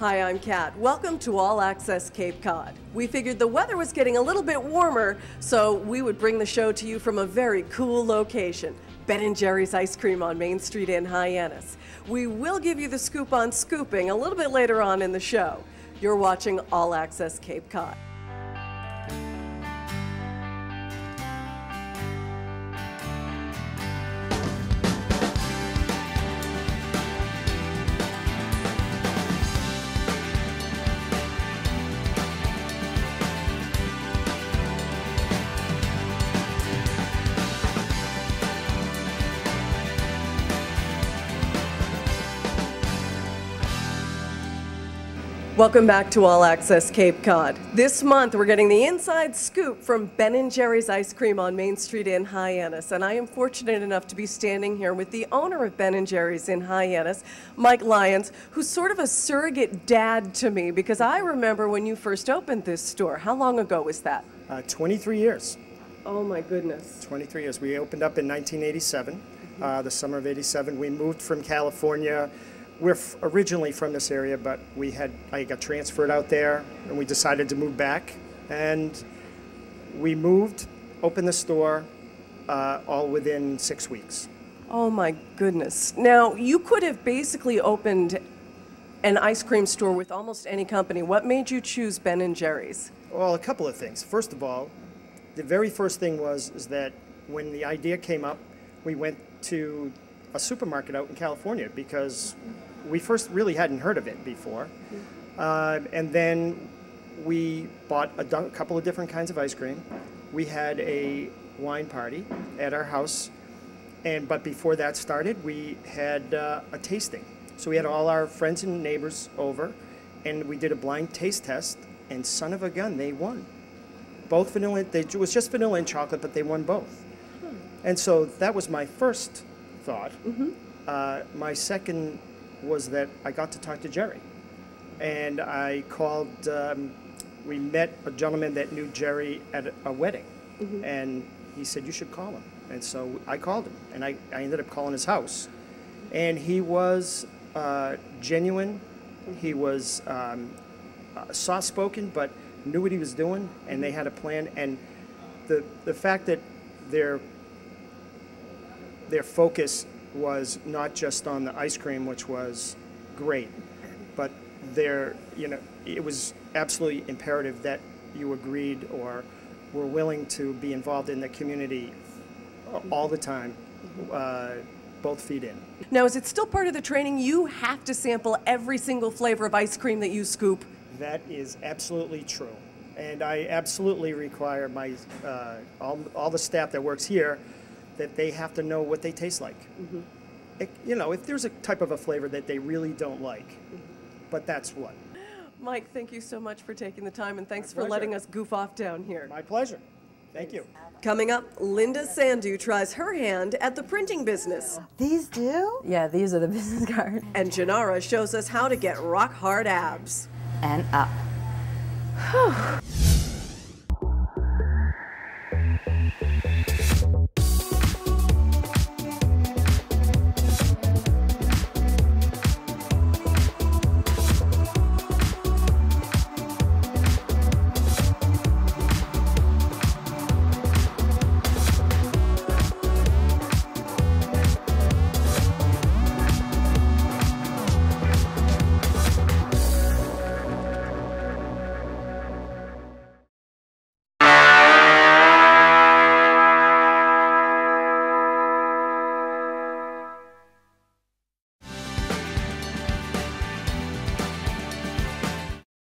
Hi, I'm Kat. Welcome to All Access Cape Cod. We figured the weather was getting a little bit warmer, so we would bring the show to you from a very cool location, Ben & Jerry's Ice Cream on Main Street in Hyannis. We will give you the scoop on scooping a little bit later on in the show. You're watching All Access Cape Cod. Welcome back to All Access Cape Cod. This month we're getting the inside scoop from Ben & Jerry's Ice Cream on Main Street in Hyannis, and I am fortunate enough to be standing here with the owner of Ben & Jerry's in Hyannis, Mike Lyons, who's sort of a surrogate dad to me because I remember when you first opened this store. How long ago was that? 23 years. Oh my goodness. 23 years. We opened up in 1987, the summer of '87. We moved from California. We're originally from this area, but I got transferred out there, and we decided to move back. And we moved, opened the store, all within 6 weeks. Oh my goodness. Now, you could have basically opened an ice cream store with almost any company. What made you choose Ben & Jerry's? Well, a couple of things. First of all, the very first thing is that when the idea came up, we went to a supermarket out in California because we first really hadn't heard of it before. And then we bought a couple of different kinds of ice cream. We had a wine party at our house, but before that started, we had a tasting. So we had all our friends and neighbors over, and we did a blind taste test, and son of a gun, they won. Both vanilla, it was just vanilla and chocolate, but they won both. And so that was my first thought. My second was that I got to talk to Jerry, and I called. We met a gentleman that knew Jerry at a wedding, and he said you should call him. And so I called him, and I ended up calling his house, and he was genuine. He was soft-spoken, but knew what he was doing, and they had a plan. And the fact that their focus was not just on the ice cream, which was great, but it was absolutely imperative that you agreed or were willing to be involved in the community all the time, both feet in. Now, is it still part of the training? You have to sample every single flavor of ice cream that you scoop? That is absolutely true. And I absolutely require all the staff that works here that they have to know what they taste like. If there's a type of a flavor that they really don't like, but that's what. Mike, thank you so much for taking the time, and thanks for letting us goof off down here. My pleasure. Thank you. Coming up, Linda Sandu tries her hand at the printing business. These do? Yeah, these are the business cards. And Janara shows us how to get rock hard abs. And up. Whew.